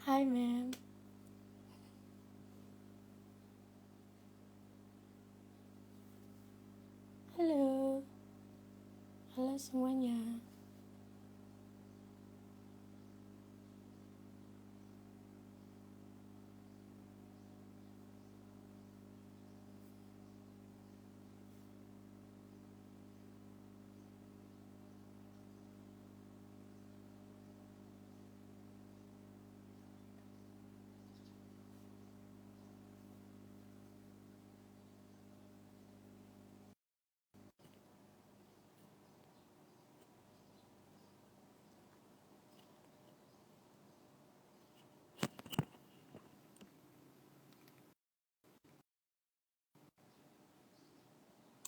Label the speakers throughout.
Speaker 1: Hai, ma'am. Halo. Halo semuanya.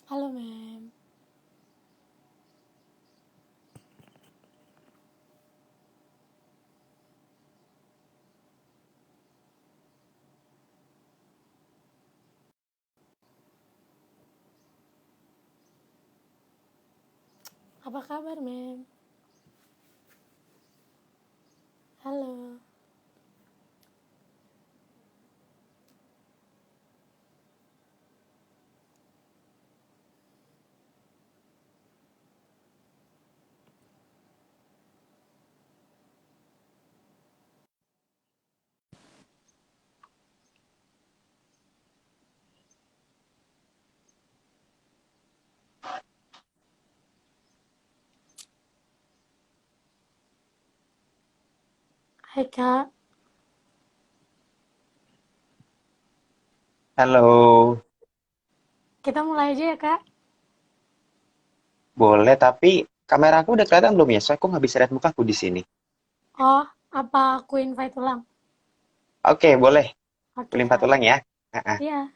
Speaker 1: Halo, ma'am. Apa kabar, ma'am? Halo. Hai, Kak.
Speaker 2: Halo,
Speaker 1: Kita mulai aja ya, Kak.
Speaker 2: boleh tapi kameraku udah kelihatan belum ya? Soalnya aku nggak bisa lihat mukaku di sini.
Speaker 1: Oh, apa aku invite ulang?
Speaker 2: Oke, boleh.
Speaker 1: Oke,
Speaker 2: Kulimpat
Speaker 1: Kak.
Speaker 2: ulang ya. Ah, ah.
Speaker 1: Iya.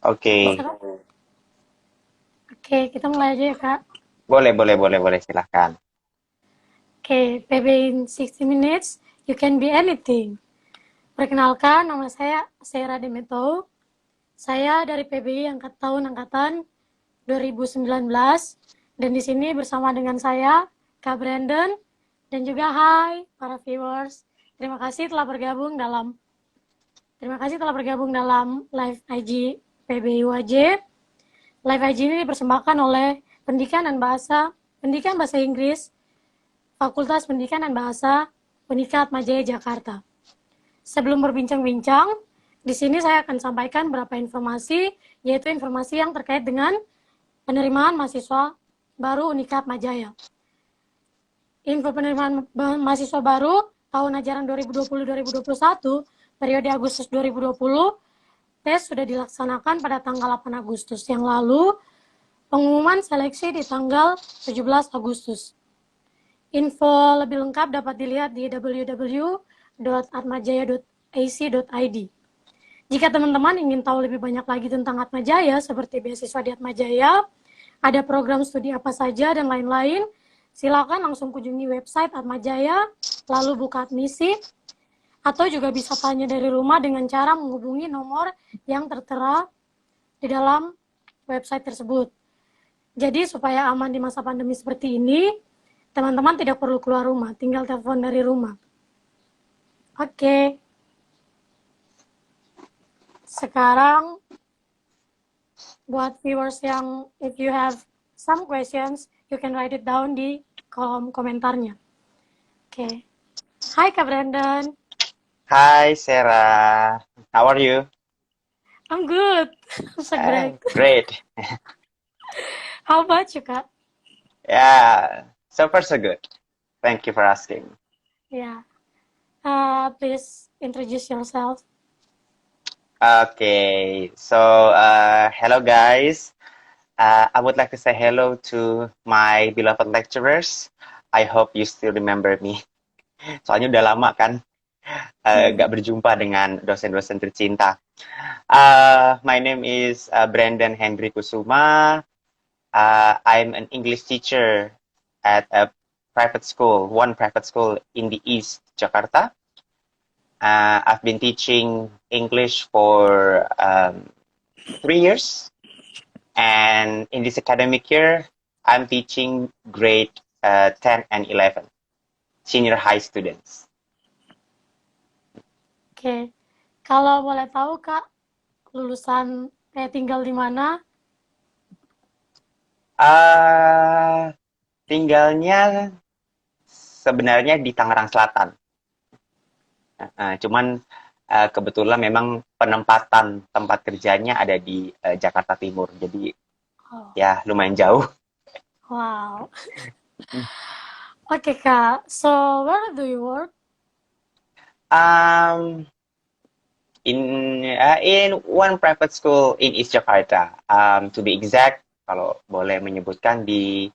Speaker 2: Oke,
Speaker 1: Bisa, Kak? Oke, kita mulai aja ya, Kak.
Speaker 2: boleh, boleh, boleh, boleh. Silahkan.
Speaker 1: Oke, PB in 60 minutes, you can be anything. Perkenalkan, nama saya Sarah Demeto. Saya dari PBI angkatan 2019 dan di sini bersama dengan saya Kak Brandon dan juga hai para viewers. Terima kasih telah bergabung dalam live IG PBI UAJ. Live IG ini dipersembahkan oleh Pendidikan Bahasa Inggris Fakultas Pendidikan dan Bahasa Unikat Majaya Jakarta. Sebelum berbincang-bincang, di sini saya akan sampaikan beberapa informasi, yaitu informasi yang terkait dengan penerimaan mahasiswa baru Unika Atmajaya. Info penerimaan mahasiswa baru tahun ajaran 2020-2021, periode Agustus 2020, tes sudah dilaksanakan pada tanggal 8 Agustus yang lalu, pengumuman seleksi di tanggal 17 Agustus. Info lebih lengkap dapat dilihat di www.atmajaya.ac.id. Jika teman-teman ingin tahu lebih banyak lagi tentang Atmajaya, seperti beasiswa di Atmajaya, ada program studi apa saja, dan lain-lain, silakan langsung kunjungi website Atmajaya, lalu buka admisi, atau juga bisa tanya dari rumah dengan cara menghubungi nomor yang tertera di dalam website tersebut. Jadi supaya aman di masa pandemi seperti ini, teman-teman tidak perlu keluar rumah, tinggal telepon dari rumah. Oke. Sekarang buat viewers yang if you have some questions, you can write it down di kolom komentarnya. Oke. Hai Kak Brandon.
Speaker 2: Hi, Sarah. How are you?
Speaker 1: I'm good. So great.
Speaker 2: Great.
Speaker 1: How about you, Kak?
Speaker 2: Yeah, so far so good. Thank you for asking.
Speaker 1: Yeah. Please introduce yourself.
Speaker 2: Okay, so hello guys. I would like to say hello to my beloved lecturers. I hope you still remember me. Soalnya udah lama kan gak berjumpa dengan dosen-dosen tercinta. My name is Brandon Hendry Kusuma. I'm an English teacher at a private school, one private school in the East Jakarta. I've been teaching English for 3 years. And in this academic year, I'm teaching grade 10 and 11, senior high students.
Speaker 1: Oke. Kalau boleh tahu, Kak, lulusan tinggal di mana?
Speaker 2: Tinggalnya sebenarnya di Tangerang Selatan. Cuman kebetulan memang penempatan tempat kerjanya ada di Jakarta Timur. Jadi ya lumayan jauh.
Speaker 1: Wow. Oke, Kak. So, where do you work?
Speaker 2: In one private school in East Jakarta. To be exact, kalau boleh menyebutkan di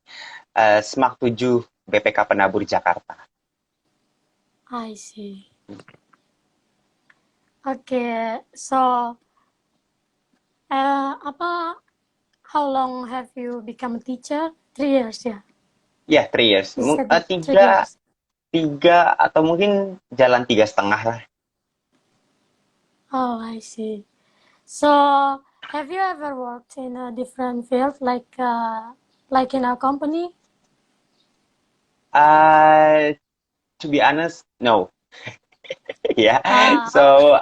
Speaker 2: SMAK 7 BPK Penabur Jakarta.
Speaker 1: I see. Okay, so how long have you become a teacher? 3 years, ya?
Speaker 2: Ya, 3 years.
Speaker 1: You said that, 3 years.
Speaker 2: Tiga atau mungkin jalan 3,5 lah.
Speaker 1: Oh, I see. So, have you ever worked in a different field, like in a company?
Speaker 2: To be honest, no. Yeah.
Speaker 1: Ah.
Speaker 2: So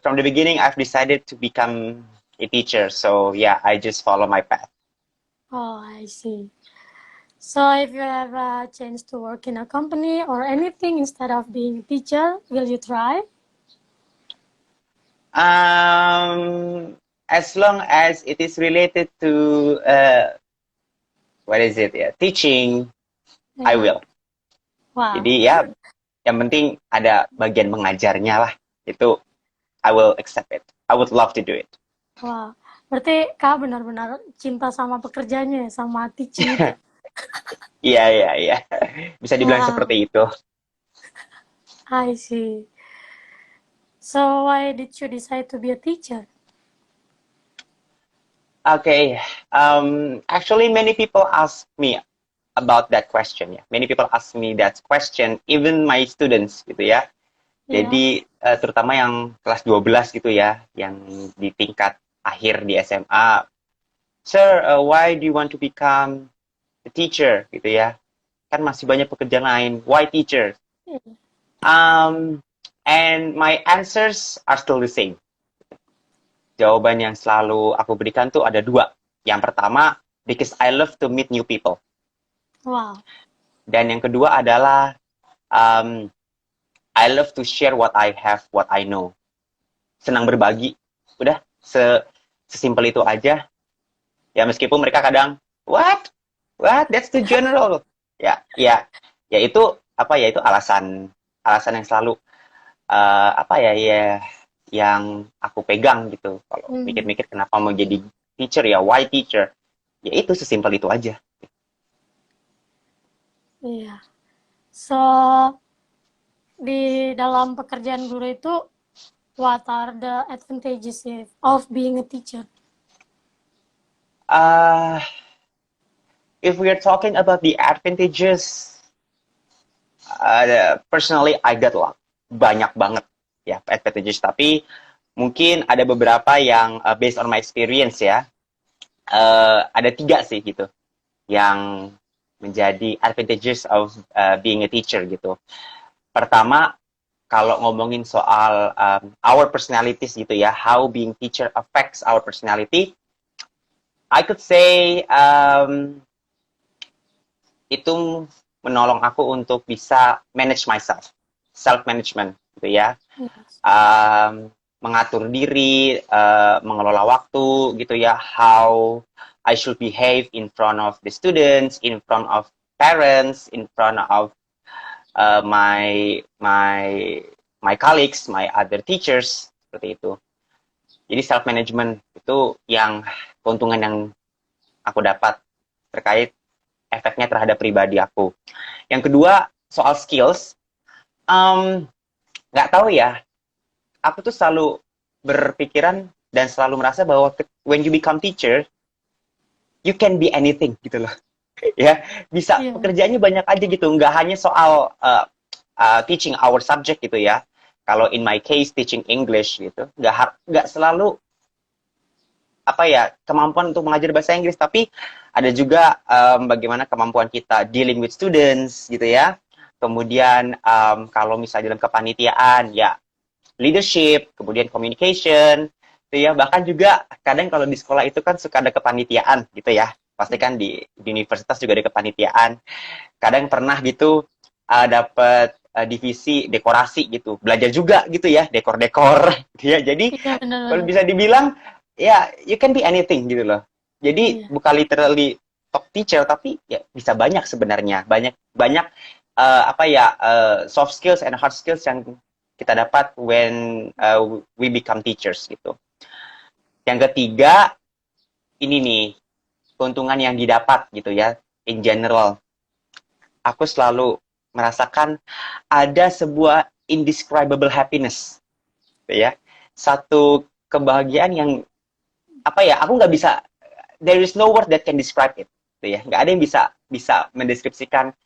Speaker 2: from the beginning, I've decided to become a teacher. So yeah, I just follow my path.
Speaker 1: Oh, I see. So if you have a chance to work in a company or anything instead of being a teacher, will you try?
Speaker 2: As long as it is related to what is it? Yeah, teaching,
Speaker 1: Yeah.
Speaker 2: I will.
Speaker 1: Wow.
Speaker 2: Jadi ya, yang penting ada bagian mengajarnya lah. Itu I will accept it. I would love to do it.
Speaker 1: Wow. Berarti Kak benar-benar cinta sama pekerjaannya, sama teaching itu.
Speaker 2: Iya. Bisa dibilang
Speaker 1: Wow.
Speaker 2: seperti itu.
Speaker 1: I see. So why did you decide to be a teacher?
Speaker 2: Okay. Actually, many people ask me about that question ya. Many people ask me that question, even my students gitu ya. Jadi terutama yang kelas 12 gitu ya, yang di tingkat akhir di SMA. Sir, why do you want to become a teacher gitu ya? Kan masih banyak pekerjaan lain. Why teacher? And my answers are still the same. Jawaban yang selalu aku berikan tuh ada 2. Yang pertama, because I love to meet new people.
Speaker 1: Wow.
Speaker 2: Dan yang kedua adalah I love to share what I have, what I know. Senang berbagi. Udah, sesimpel itu aja. Ya meskipun mereka kadang what that's too general. Ya ya itu apa ya, itu alasan alasan yang selalu apa ya ya yang aku pegang gitu. Kalau
Speaker 1: Hmm,
Speaker 2: mikir-mikir kenapa mau jadi teacher, ya why teacher? Ya itu sesimpel itu aja.
Speaker 1: iya. So, di dalam pekerjaan guru itu, what are the advantages of being a teacher?
Speaker 2: uh, if we are talking about the advantages, personally I got lah banyak banget ya advantages, tapi mungkin ada beberapa yang based on my experience ya. Ada tiga sih gitu yang menjadi advantages of being a teacher gitu. Pertama, kalau ngomongin soal our personalities gitu ya, how being teacher affects our personality, I could say itu menolong aku untuk bisa manage myself, self management gitu ya.
Speaker 1: Yes.
Speaker 2: Mengatur diri, mengelola waktu gitu ya, how I should behave in front of the students, in front of parents, in front of my colleagues, my other teachers, seperti itu. Jadi self management itu yang keuntungan yang aku dapat terkait efeknya terhadap pribadi aku. Yang kedua, soal skills, nggak tahu ya, aku tuh selalu berpikiran dan selalu merasa bahwa when you become teacher, you can be anything gitu loh. Ya, bisa
Speaker 1: Iya.
Speaker 2: pekerjaannya banyak aja gitu, nggak hanya soal teaching our subject gitu ya. Kalau in my case teaching English gitu, nggak selalu apa ya kemampuan untuk mengajar bahasa Inggris, tapi ada juga bagaimana kemampuan kita dealing with students gitu ya. Kemudian kalau misalnya dalam kepanitiaan ya leadership, kemudian communication, gitu ya. Bahkan juga kadang kalau di sekolah itu kan suka ada kepanitiaan gitu ya. Pasti kan di universitas juga ada kepanitiaan. Kadang pernah gitu dapat divisi dekorasi gitu. Belajar juga gitu ya, dekor-dekor gitu ya. Jadi
Speaker 1: Iya,
Speaker 2: kalau
Speaker 1: benar-benar.
Speaker 2: bisa dibilang ya you can be anything gitu loh. Jadi
Speaker 1: Iya.
Speaker 2: bukan literally top teacher, tapi ya bisa banyak sebenarnya. Banyak banyak apa ya soft skills and hard skills yang kita dapat when we become teachers gitu. Yang ketiga, ini nih keuntungan yang didapat gitu ya in general. Aku selalu merasakan ada sebuah indescribable happiness gitu ya. Satu kebahagiaan yang apa ya, aku nggak bisa, there is no word that can describe it gitu ya. Nggak ada yang bisa bisa mendeskripsikan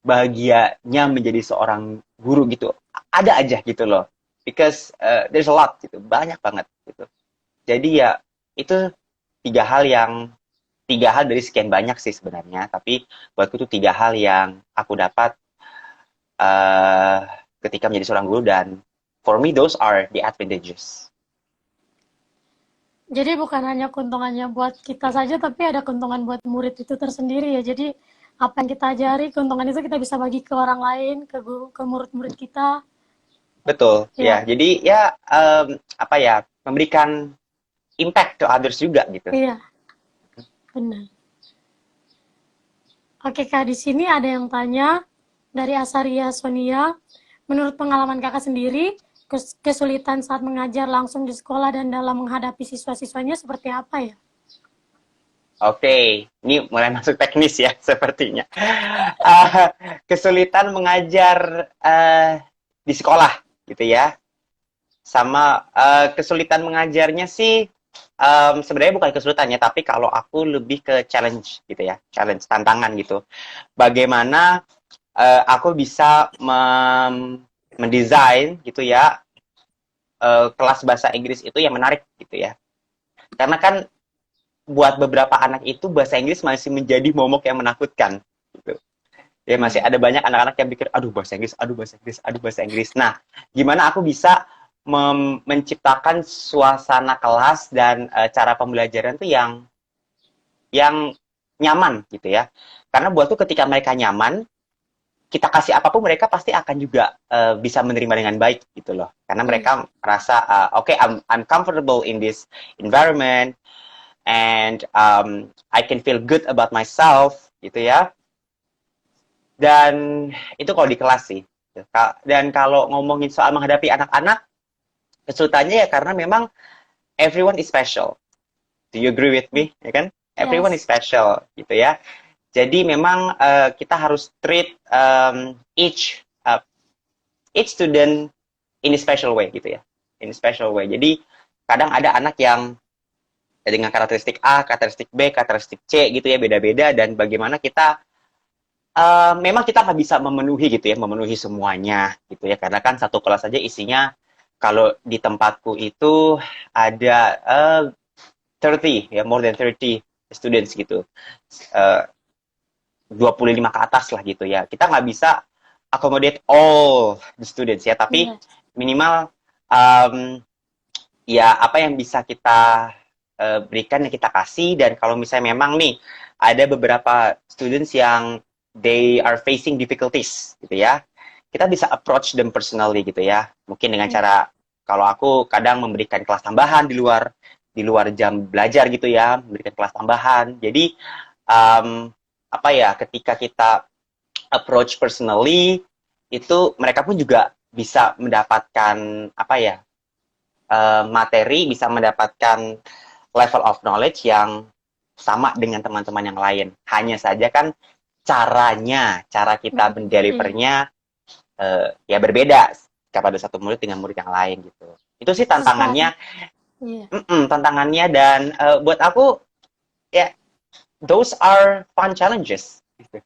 Speaker 2: bahagianya menjadi seorang guru gitu. Ada aja gitu loh. Because there's a lot gitu, banyak banget gitu. Jadi ya itu tiga hal dari sekian banyak sih sebenarnya, tapi buatku itu tiga hal yang aku dapat uh, ketika menjadi seorang guru, dan for me those are the advantages.
Speaker 1: Jadi bukan hanya keuntungannya buat kita saja, tapi ada keuntungan buat murid itu tersendiri ya. Jadi apa yang kita ajari, keuntungan itu kita bisa bagi ke orang lain, ke guru, ke murid-murid kita.
Speaker 2: Betul ya.
Speaker 1: Ya,
Speaker 2: Jadi ya apa ya, memberikan impact to others juga gitu.
Speaker 1: iya, benar. Oke Kak, di sini ada yang tanya dari Asaria Sonia. Menurut pengalaman Kakak sendiri, kesulitan saat mengajar langsung di sekolah dan dalam menghadapi siswa-siswanya seperti apa ya?
Speaker 2: Oke, ini mulai masuk teknis ya sepertinya. Uh, Kesulitan mengajar di sekolah gitu ya. Sama kesulitan mengajarnya sih sebenarnya bukan kesulitannya, tapi kalau aku lebih ke challenge gitu ya, challenge, tantangan gitu. Bagaimana aku bisa mendesain gitu ya kelas bahasa Inggris itu yang menarik gitu ya. Karena kan buat beberapa anak itu bahasa Inggris masih menjadi momok yang menakutkan gitu. Ya masih
Speaker 1: Iya.
Speaker 2: ada banyak anak-anak yang pikir aduh bahasa Inggris, aduh bahasa Inggris, aduh bahasa Inggris. Nah, gimana aku bisa menciptakan suasana kelas dan cara pembelajaran tuh yang nyaman gitu ya. Karena buatku ketika mereka nyaman, kita kasih apapun mereka pasti akan juga bisa menerima dengan baik gitu loh. Karena
Speaker 1: Iya.
Speaker 2: mereka merasa oke, I'm comfortable in this environment, and I can feel good about myself gitu ya. Dan itu kalau di kelas sih. Dan kalau ngomongin soal menghadapi anak-anak, kesulitannya ya karena memang everyone is special. Do you agree with me? Ya kan? Everyone is
Speaker 1: Yes.
Speaker 2: special gitu ya. Jadi memang kita harus treat each student in a special way gitu ya. In a special way. Jadi kadang ada anak yang dengan karakteristik A, karakteristik B, karakteristik C gitu ya, beda-beda, dan bagaimana kita memang kita nggak bisa memenuhi gitu ya, memenuhi semuanya gitu ya, karena kan satu kelas aja isinya kalau di tempatku itu ada 30 ya, more than 30 students gitu, uh, 25 ke atas lah gitu ya. Kita nggak bisa accommodate all the students ya, tapi
Speaker 1: Iya.
Speaker 2: minimal ya apa yang bisa kita berikan yang kita kasih. Dan kalau misalnya memang nih ada beberapa students yang they are facing difficulties gitu ya, kita bisa approach them personally gitu ya, mungkin dengan
Speaker 1: Iya.
Speaker 2: cara, kalau aku kadang memberikan kelas tambahan di luar jam belajar gitu ya, memberikan kelas tambahan. Jadi apa ya, ketika kita approach personally itu mereka pun juga bisa mendapatkan apa ya, materi, bisa mendapatkan level of knowledge yang sama dengan teman-teman yang lain. Hanya saja kan cara kita
Speaker 1: Iya.
Speaker 2: mendelivernya ya berbeda kepada satu murid dengan murid yang lain gitu. Itu sih
Speaker 1: Sesuai.
Speaker 2: tantangannya,
Speaker 1: Iya.
Speaker 2: tantangannya. Dan buat aku ya, those are fun challenges. Gitu.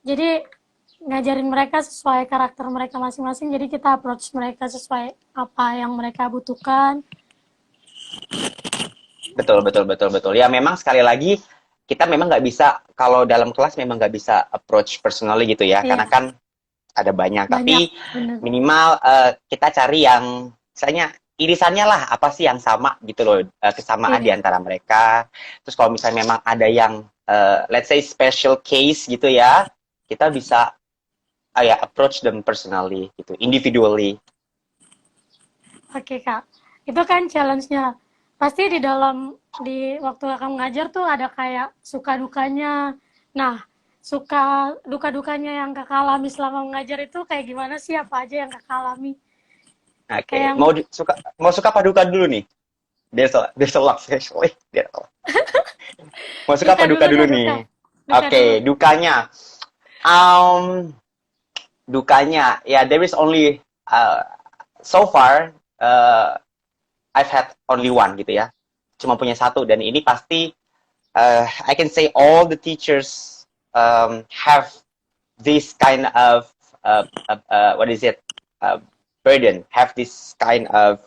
Speaker 1: Jadi ngajarin mereka sesuai karakter mereka masing-masing. Jadi kita approach mereka sesuai apa yang mereka butuhkan.
Speaker 2: Betul, betul, betul, betul. Ya memang sekali lagi kita memang nggak bisa, kalau dalam kelas memang nggak bisa approach personally gitu ya, karena
Speaker 1: Iya.
Speaker 2: kan ada banyak.
Speaker 1: Banyak.
Speaker 2: Tapi
Speaker 1: Bener.
Speaker 2: minimal kita cari yang misalnya irisannya lah, apa sih yang sama gitu loh, kesamaan di
Speaker 1: Iya.
Speaker 2: antara mereka. Terus kalau misalnya memang ada yang let's say special case gitu ya, kita bisa ya approach them personally gitu, individually.
Speaker 1: Oke, Kak. Itu kan challenge-nya. Pasti di waktu Kakak mengajar tuh ada kayak suka dukanya. Nah, suka duka dukanya yang Kakak alami selama mengajar itu kayak gimana sih? Apa aja yang Kakak alami?
Speaker 2: Oke,
Speaker 1: Kayak yang
Speaker 2: mau suka paduka dulu nih. There's a lot actually. Mau suka
Speaker 1: duka
Speaker 2: paduka
Speaker 1: dulu
Speaker 2: dulu
Speaker 1: deh, duka.
Speaker 2: nih.
Speaker 1: Duka dulu.
Speaker 2: Oke, dukanya. Um, Dukanya ya, there is only so far I've had only one gitu ya, cuma punya satu. Dan ini pasti I can say all the teachers have this kind of what is it, burden, have this kind of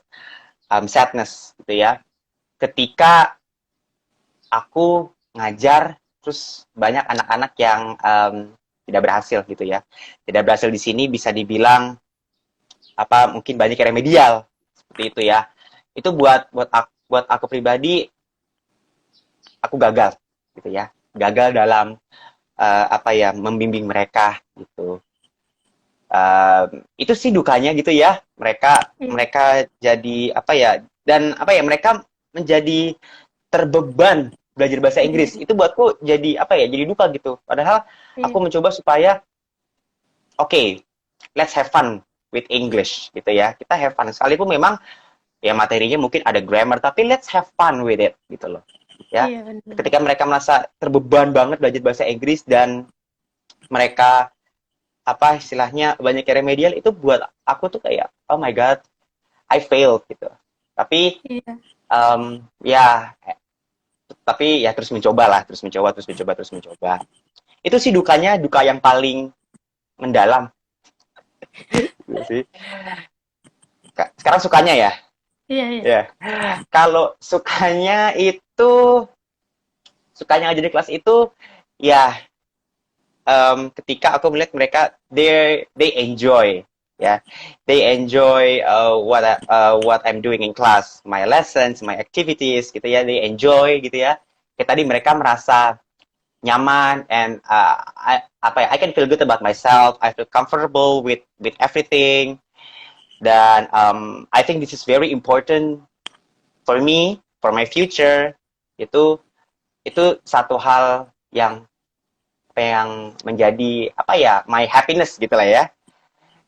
Speaker 2: sadness gitu ya, ketika aku ngajar terus banyak anak-anak yang tidak berhasil gitu ya. Tidak berhasil di sini bisa dibilang apa, mungkin banyak yang remedial seperti itu ya. Itu buat aku pribadi, aku gagal gitu ya. Gagal dalam apa ya, membimbing mereka gitu. Itu sih dukanya gitu ya. Mereka
Speaker 1: Iya.
Speaker 2: mereka jadi apa ya, dan apa ya, mereka menjadi terbeban belajar bahasa Inggris. Itu buatku jadi apa ya, jadi duka gitu. Padahal aku
Speaker 1: Iya.
Speaker 2: mencoba supaya okay, let's have fun with English gitu ya. Kita have fun. Sekalipun memang ya materinya mungkin ada grammar, tapi let's have fun with it gitu loh. Ya.
Speaker 1: Iya, benar.
Speaker 2: Ketika mereka merasa terbeban banget belajar bahasa Inggris dan mereka apa istilahnya banyak yang remedial, itu buat aku tuh kayak oh my god, I failed gitu. Tapi
Speaker 1: Iya.
Speaker 2: ya terus mencoba lah, terus mencoba. Itu sih dukanya, duka yang paling mendalam gitu sih. Sekarang sukanya ya.
Speaker 1: Iya, iya.
Speaker 2: Ya. Kalau sukanya ngajar di kelas itu ya, ketika aku melihat mereka they enjoy ya, they enjoy what I'm doing in class, my lessons, my activities gitu ya, they enjoy gitu ya. Kayak tadi mereka merasa nyaman, and I can feel good about myself, I feel comfortable with everything. Dan I think this is very important for me, for my future Itu satu hal yang menjadi apa ya, my happiness gitu lah ya.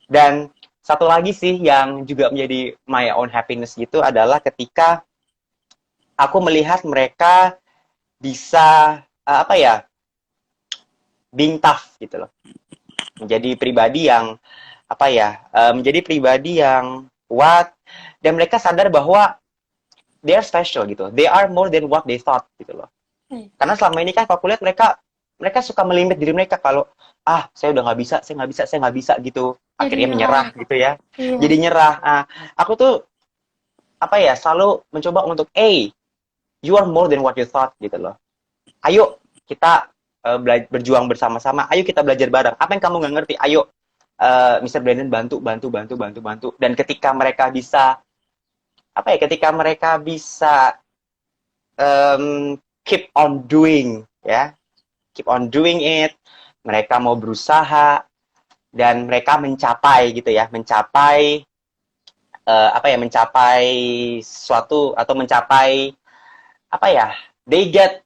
Speaker 2: Dan satu lagi sih yang juga menjadi my own happiness gitu adalah ketika aku melihat mereka bisa apa ya, being tough gitu loh, menjadi pribadi yang apa ya, menjadi pribadi yang kuat, dan mereka sadar bahwa they are special gitu, they are more than what they thought gitu loh. Karena selama ini kan kalau aku lihat mereka suka melimit diri mereka, kalau saya udah nggak bisa, saya nggak bisa gitu,
Speaker 1: Jadi
Speaker 2: akhirnya
Speaker 1: nyerah
Speaker 2: menyerah
Speaker 1: gitu.
Speaker 2: gitu ya.
Speaker 1: Iya.
Speaker 2: Jadi nyerah. Aku tuh apa ya, selalu mencoba untuk you are more than what you thought gitu loh. Ayo kita berjuang bersama-sama, ayo kita belajar bareng. Apa yang kamu nggak ngerti, ayo Mr. Brandon bantu. Dan ketika mereka bisa apa ya, ketika mereka bisa keep on doing ya, keep on doing it, mereka mau berusaha dan mereka mencapai gitu ya, mencapai apa ya, mencapai sesuatu atau mencapai apa ya, they get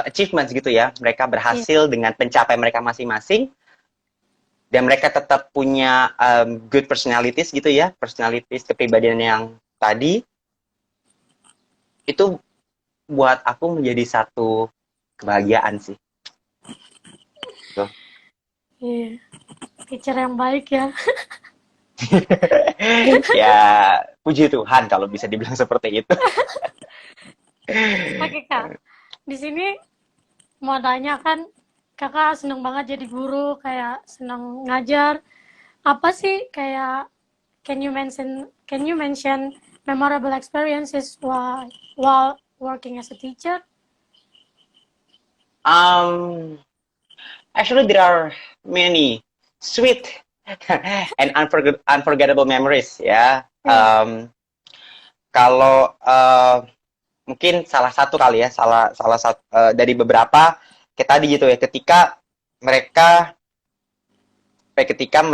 Speaker 2: achievements gitu ya, mereka berhasil dengan pencapaian mereka masing-masing, dan mereka tetap punya good personalities gitu ya, personalities, kepribadian yang tadi, itu buat aku menjadi satu kebahagiaan sih. Tuh.
Speaker 1: Iya. Teacher yang baik ya.
Speaker 2: Ya, puji Tuhan kalau bisa dibilang seperti itu.
Speaker 1: Oke Kak, di sini mau tanya kan, Kakak seneng banget jadi guru, kayak seneng ngajar. Apa sih kayak, can you mention memorable experiences while working as a teacher?
Speaker 2: Actually, there are many sweet and unforgettable memories ya. Kalau mungkin salah satu kali ya, salah satu dari beberapa kayak tadi gitu ya, ketika mereka ketika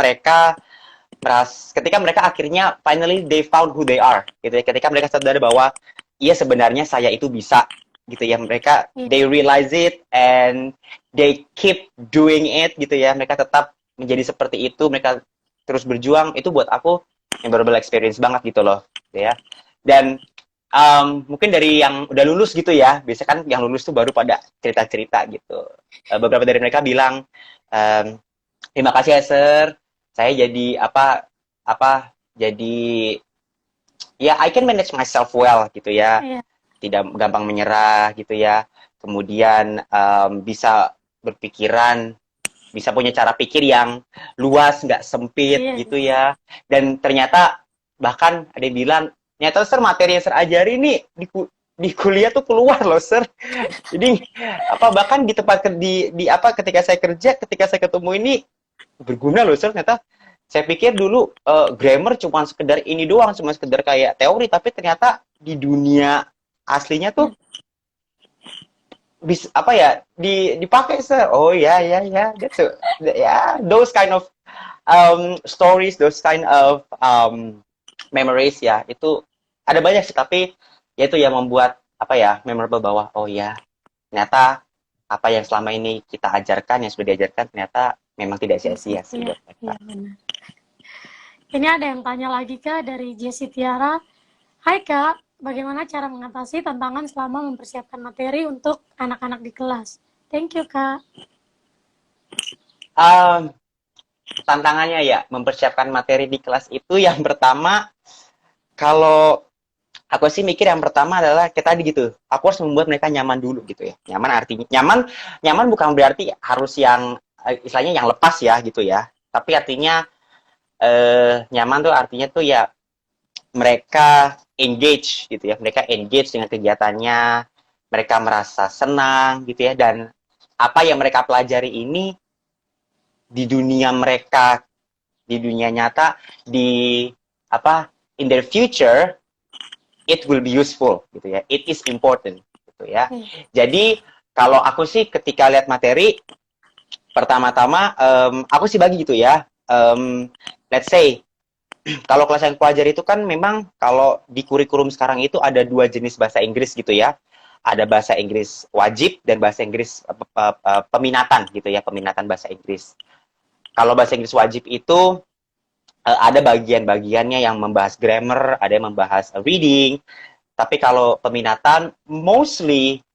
Speaker 2: mereka akhirnya finally they found who they are gitu ya, ketika mereka sadar bahwa iya sebenarnya saya itu bisa gitu ya, mereka they realize it and they keep doing it gitu ya, mereka tetap menjadi seperti itu, mereka terus berjuang. Itu buat aku memorable experience banget gitu loh ya. Dan mungkin dari yang udah lulus gitu ya, biasanya kan yang lulus tuh baru pada cerita-cerita gitu. Beberapa dari mereka bilang, terima kasih ya sir, saya jadi jadi ya I can manage myself well gitu ya, tidak gampang menyerah gitu ya, kemudian bisa berpikiran, bisa punya cara pikir yang luas, nggak sempit gitu ya. Dan ternyata bahkan ada yang bilang, ternyata sir materi yang sir ajari ini di kuliah tuh keluar loh sir. Jadi bahkan di tempat ketika saya kerja, ketika saya ketemu ini berguna loh sir. Ternyata saya pikir dulu grammar cuma sekedar ini doang, cuma sekedar kayak teori, tapi ternyata di dunia aslinya tuh bisa dipakai sir. Oh ya, that's those kind of stories, those kind of memories ya, itu ada banyak sih, tapi ya itu yang membuat memorable, bahwa oh ya ternyata apa yang selama ini kita ajarkan, yang sudah diajarkan, ternyata memang tidak sia-sia sih buat mereka.
Speaker 1: Iya, benar. Ini ada yang tanya lagi Kak dari Jessie Tiara. Hai Kak, bagaimana cara mengatasi tantangan selama mempersiapkan materi untuk anak-anak di kelas? Thank you Kak.
Speaker 2: Tantangannya ya, mempersiapkan materi di kelas itu yang pertama, kalau aku sih mikir yang pertama adalah kayak tadi gitu, aku harus membuat mereka nyaman dulu gitu ya. Nyaman artinya, nyaman bukan berarti harus yang istilahnya yang lepas ya gitu ya, tapi artinya nyaman tuh artinya tuh ya mereka engage gitu ya, mereka engage dengan kegiatannya, mereka merasa senang gitu ya, dan apa yang mereka pelajari ini di dunia mereka, di dunia nyata, in their future, it will be useful gitu ya, it is important gitu ya. Jadi kalau aku sih ketika lihat materi, pertama-tama aku sih bagi gitu ya, let's say kalau kelas yang pelajari itu kan memang kalau di kurikulum sekarang itu ada 2 jenis bahasa Inggris gitu ya, Ada bahasa Inggris wajib dan bahasa Inggris peminatan gitu ya, peminatan bahasa Inggris. Kalau bahasa Inggris wajib itu ada bagian-bagiannya yang membahas grammar, ada yang membahas reading. Tapi kalau peminatan, mostly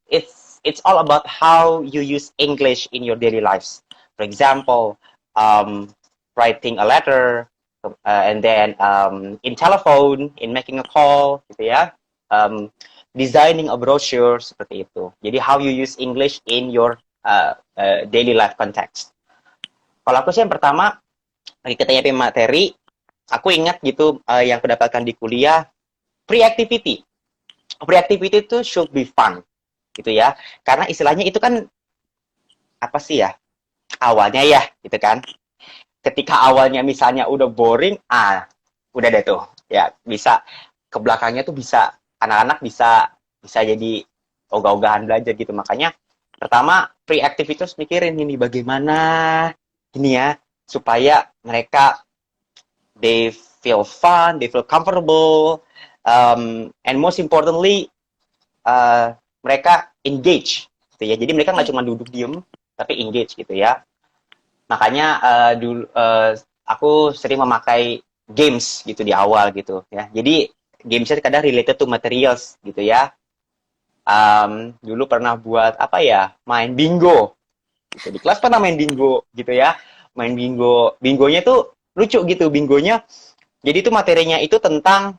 Speaker 2: it's all about how you use English in your daily lives. For example, writing a letter, and then in telephone, in making a call, gitu ya. Designing a brochure, seperti itu. Jadi how you use English in your daily life context. Kalau aku sih yang pertama, lagi ketanya materi, aku ingat gitu yang aku dapatkan di kuliah, pre-activity. Pre-activity itu should be fun, gitu ya. Karena istilahnya itu kan, apa sih ya, awalnya ya, gitu kan. Ketika awalnya misalnya udah boring, udah deh tuh. Ya, bisa, ke belakangnya tuh bisa, anak-anak bisa jadi ogah-ogahan belajar gitu. Makanya, pertama, pre-activity terus mikirin ini bagaimana, ini ya, supaya mereka they feel fun, they feel comfortable, and most importantly mereka engage, gitu ya. Jadi mereka nggak cuma duduk diem, tapi engage gitu ya. Makanya dulu aku sering memakai games gitu di awal gitu ya. Jadi gamesnya kadang related to materials gitu ya. Dulu pernah buat apa ya, main bingo. Gitu. Di kelas pernah main bingo gitu ya. Main bingonya tuh lucu gitu bingonya. Jadi itu materinya itu tentang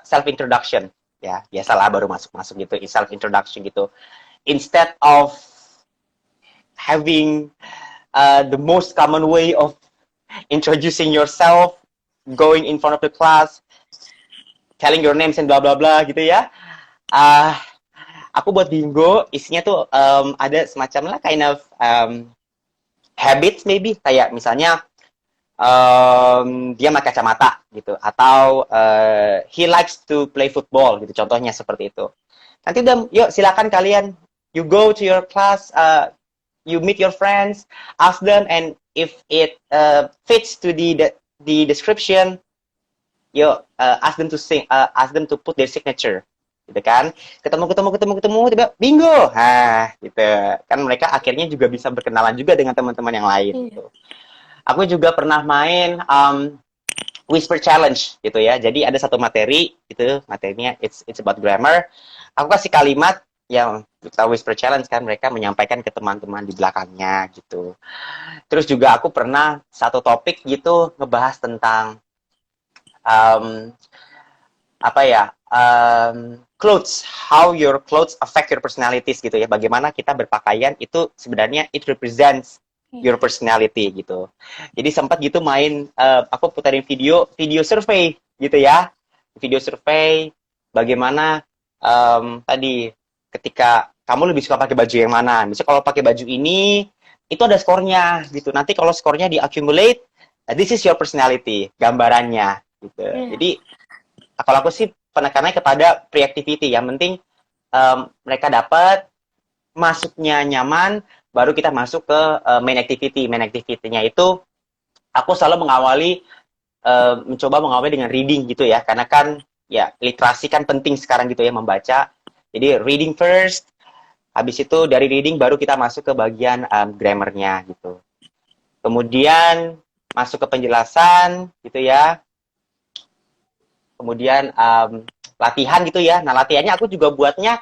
Speaker 2: self introduction ya, biasalah baru masuk gitu, self introduction gitu. Instead of having the most common way of introducing yourself, going in front of the class, telling your names and blah blah blah gitu ya. Aku buat bingo, isinya tuh ada semacam lah kind of habits maybe, kayak misalnya dia pakai kacamata gitu, atau he likes to play football gitu, contohnya seperti itu. Nanti udah, yuk silakan kalian, you go to your class, you meet your friends, ask them, and if it fits to the description, yuk ask them to ask them to put their signature. Gitu kan, ketemu tiba bingo, gitu kan, mereka akhirnya juga bisa berkenalan juga dengan teman-teman yang lain. Gitu. Aku juga pernah main whisper challenge gitu ya. Jadi ada satu materi itu, materinya it's about grammar. Aku kasih kalimat yang kita whisper challenge kan, mereka menyampaikan ke teman-teman di belakangnya gitu. Terus juga aku pernah satu topik gitu ngebahas tentang apa ya, clothes, how your clothes affect your personalities gitu ya. Bagaimana kita berpakaian itu sebenarnya it represents your personality gitu. Jadi sempat gitu main, aku putarin video survei gitu ya. Video survei bagaimana tadi ketika kamu lebih suka pakai baju yang mana. Misalnya kalau pakai baju ini itu ada skornya gitu. Nanti kalau skornya di accumulate, this is your personality, gambarannya gitu. Jadi kalau aku sih penekanannya kepada pre-activity. Yang penting mereka dapat masuknya nyaman, baru kita masuk ke main activity. Main activity-nya itu aku selalu mencoba mengawali dengan reading gitu ya, karena kan ya literasi kan penting sekarang gitu ya, membaca. Jadi reading first, habis itu dari reading baru kita masuk ke bagian grammar-nya gitu. Kemudian masuk ke penjelasan gitu ya. Kemudian latihan gitu ya. Nah latihannya aku juga buatnya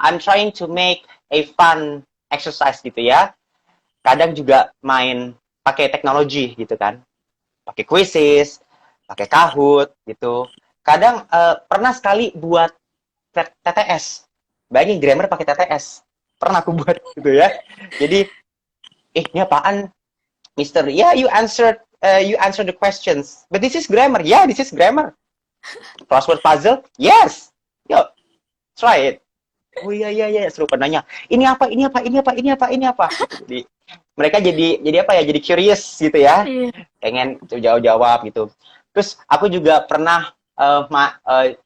Speaker 2: I'm trying to make a fun exercise gitu ya. Kadang juga main pakai teknologi gitu kan. Pakai quizzes, pakai Kahoot gitu. Kadang pernah sekali buat TTS. Bayangin grammar pakai TTS. Pernah aku buat gitu ya. Jadi, ini apaan? Mister, yeah, you answer the questions. But this is grammar. Yeah, this is grammar. Crossword puzzle? Yes. Yo, try it. Oh iya, seru nanya. Ini apa? Jadi mereka jadi apa ya? Jadi curious gitu ya. Pengen jawab gitu. Terus aku juga pernah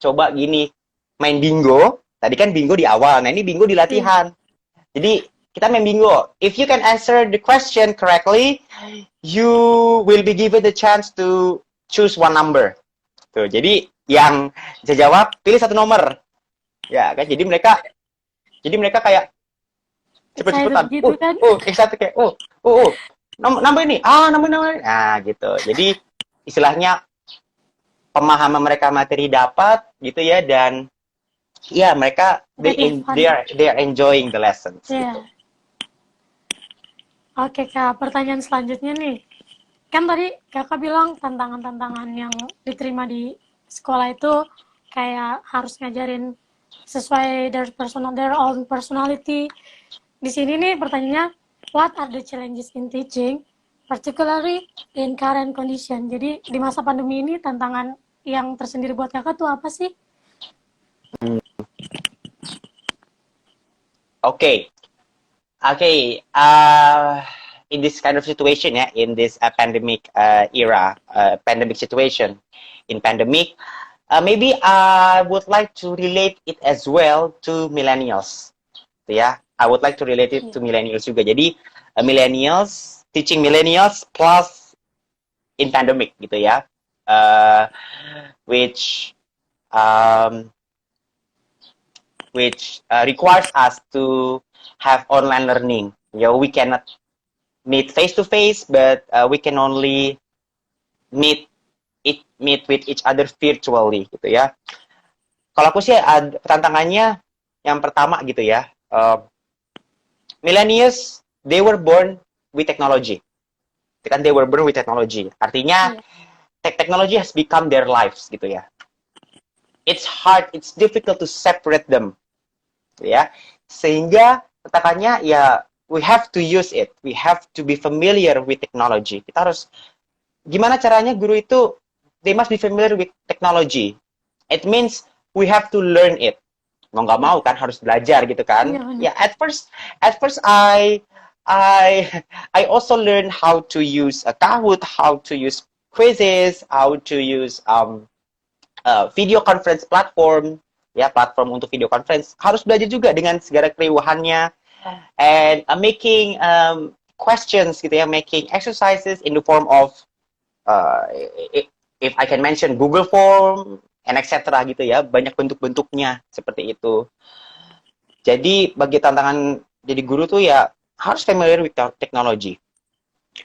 Speaker 2: coba gini, main bingo. Tadi kan bingo di awal. Nah, ini bingo di latihan. Jadi kita main bingo. If you can answer the question correctly, you will be given the chance to choose one number. Tuh, jadi yang bisa jawab pilih satu nomor. Ya kan, jadi mereka kayak
Speaker 1: Excited
Speaker 2: cepet-cepetan.
Speaker 1: gitu kan?
Speaker 2: Excited kayak nambah ini. Nambah ini. Nah, gitu. Jadi istilahnya pemahaman mereka materi dapat gitu ya, dan ya mereka
Speaker 1: Jadi fun.
Speaker 2: they are enjoying the lessons
Speaker 1: Ya.
Speaker 2: gitu.
Speaker 1: Yeah. Oke Kak, pertanyaan selanjutnya nih. Kan tadi Kakak bilang tantangan-tantangan yang diterima di sekolah itu kayak harus ngajarin sesuai their own personality. Di sini nih pertanyaannya, what are the challenges in teaching, particularly in current condition? Jadi di masa pandemi ini tantangan yang tersendiri buat Kakak tuh apa sih?
Speaker 2: Oke. In this kind of situation, yeah, in this pandemic era, pandemic situation, in pandemic, maybe I would like to relate it as well to millennials. Ya, I would like to relate it to millennials juga. Jadi millennials, teaching millennials plus in pandemic gitu ya, which um, requires us to have online learning. We cannot meet face to face, but we can only meet with each other virtually gitu ya. Kalau aku sih tantangannya yang pertama gitu ya, millennials they were born with technology. Kan they were born with technology. Artinya technology has become their lives gitu ya. It's difficult to separate them. Ya. Sehingga tantangannya ya we have to use it. We have to be familiar with technology. Kita harus gimana caranya guru itu they must be familiar with technology. It means we have to learn it. Mau nggak mau kan harus belajar gitu kan. Ya, at first I I also learned how to use a Kahoot, how to use quizzes, how to use video conference platform, ya platform untuk video conference. Harus belajar juga dengan segala keriuhannya, and making questions gitu ya, making exercises in the form of if I can mention Google Form and etc. gitu ya, banyak bentuk-bentuknya seperti itu. Jadi bagi tantangan jadi guru tuh ya harus familiar with technology.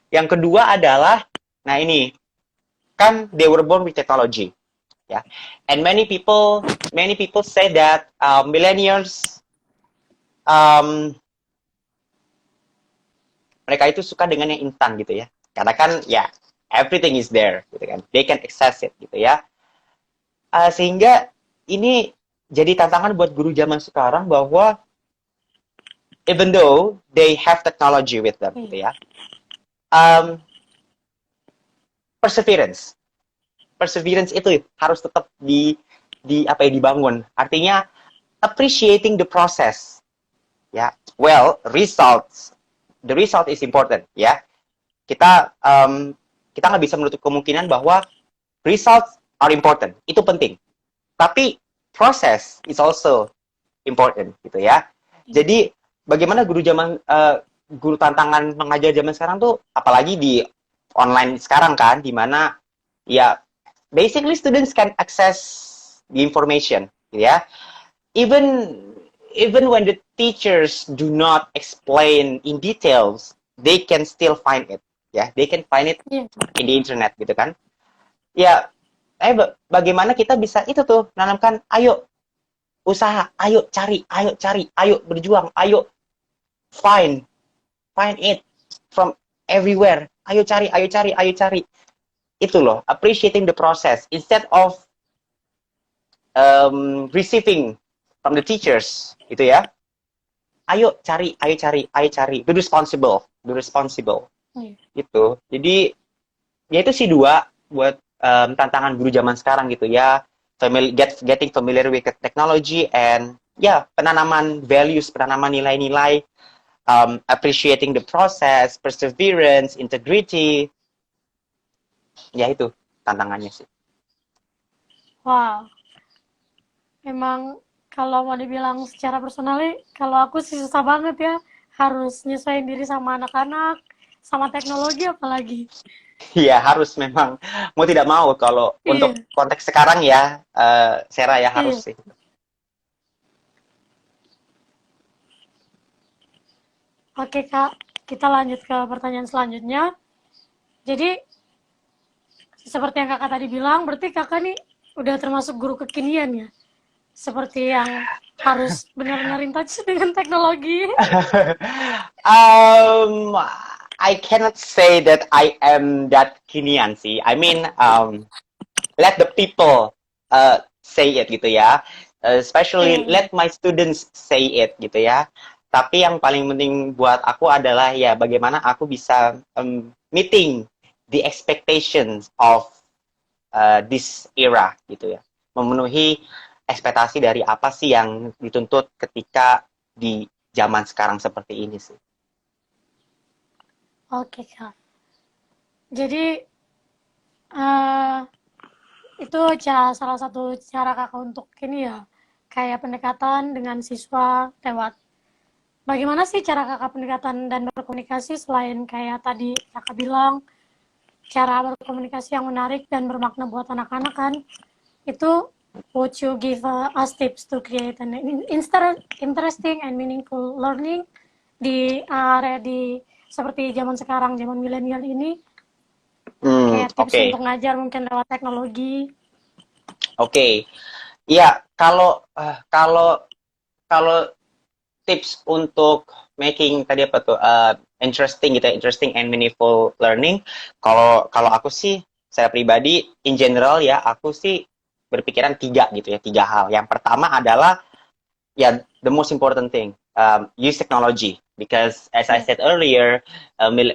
Speaker 2: Yang kedua adalah, nah ini kan they were born with technology, ya. And many people say that millennials mereka itu suka dengan yang instan gitu ya. Karena kan ya everything is there gitu kan. They can access it gitu ya. Sehingga ini jadi tantangan buat guru zaman sekarang bahwa even though they have technology with them gitu ya. Perseverance itu harus tetap dibangun. Artinya appreciating the process. Ya. Well, the result is important ya. Kita nggak bisa menutup kemungkinan bahwa results are important, itu penting. Tapi proses is also important gitu ya. Jadi bagaimana guru tantangan mengajar zaman sekarang tuh, apalagi di online sekarang kan, di mana ya basically students can access the information gitu ya. Even when the teachers do not explain in details, they can still find it. Ya, they can find it in the internet gitu kan. Ya, bagaimana kita bisa itu tuh nanamkan, ayo usaha, ayo cari, ayo berjuang, ayo find it from everywhere. Ayo cari. Itu loh, appreciating the process instead of receiving from the teachers gitu ya. Ayo cari. Be responsible. Gitu. Jadi ya itu sih dua buat tantangan guru zaman sekarang gitu ya. Getting familiar with technology and ya penanaman values, penanaman nilai-nilai, appreciating the process, perseverance, integrity. Ya itu tantangannya sih.
Speaker 1: Wow. Emang kalau mau dibilang secara personal, kalau aku sih susah banget ya, harus nyesuaiin diri sama anak-anak, sama teknologi apalagi.
Speaker 2: Iya, harus memang mau tidak mau kalau untuk
Speaker 1: Iya,
Speaker 2: konteks sekarang ya, Sera ya harus
Speaker 1: iya.
Speaker 2: sih.
Speaker 1: Oke Kak, kita lanjut ke pertanyaan selanjutnya. Jadi seperti yang kakak tadi bilang, berarti kakak nih udah termasuk guru kekinian ya? Seperti yang harus benar-benar in touch dengan teknologi.
Speaker 2: um, I cannot say that I am that kinian sih. I mean, let the people say it gitu ya. Especially
Speaker 1: Iya,
Speaker 2: let my students say it gitu ya. Tapi yang paling penting buat aku adalah ya bagaimana aku bisa meeting the expectations of this era gitu ya. Memenuhi ekspektasi dari apa sih yang dituntut ketika di zaman sekarang seperti ini sih.
Speaker 1: oke Kak. Jadi eh itu salah satu cara kakak untuk ini ya, kayak pendekatan dengan siswa lewat. Bagaimana sih cara kakak pendekatan dan berkomunikasi selain kayak tadi kakak bilang cara berkomunikasi yang menarik dan bermakna buat anak-anak kan? Itu would you give us tips to create an interesting and meaningful learning di area di seperti zaman sekarang, zaman milenial ini, kayak tips
Speaker 2: Oke.
Speaker 1: untuk ngajar mungkin lewat teknologi.
Speaker 2: Oke. Iya, kalau kalau tips untuk making tadi apa tuh interesting gitu ya, interesting and meaningful learning. Kalau kalau aku sih saya pribadi in general ya aku sih berpikiran tiga gitu ya, tiga hal. Yang pertama adalah ya the most important thing, use technology because as I
Speaker 1: Ya,
Speaker 2: said earlier,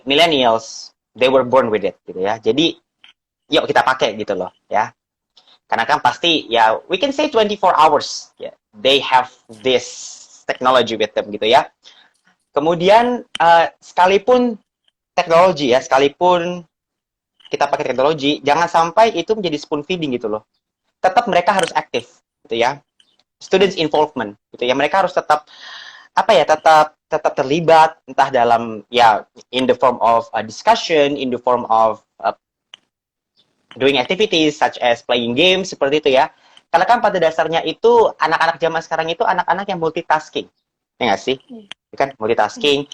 Speaker 2: millennials they were born with it gitu ya. Jadi yuk kita pakai gitu loh ya. Karena kan pasti ya we can say 24 hours ya. They have this technology with them gitu ya. Kemudian sekalipun teknologi ya, sekalipun kita pakai teknologi, jangan sampai itu menjadi spoon feeding gitu loh. Tetap mereka harus aktif gitu ya.
Speaker 1: ya,
Speaker 2: Students involvement gitu ya. Mereka harus tetap apa ya, tetap terlibat entah dalam ya in the form of a discussion, in the form of doing activities such as playing games seperti itu ya. Karena kan pada dasarnya itu anak-anak zaman sekarang itu anak-anak yang multitasking. Ya nggak sih?
Speaker 1: ya,
Speaker 2: Kan
Speaker 1: ya,
Speaker 2: multitasking.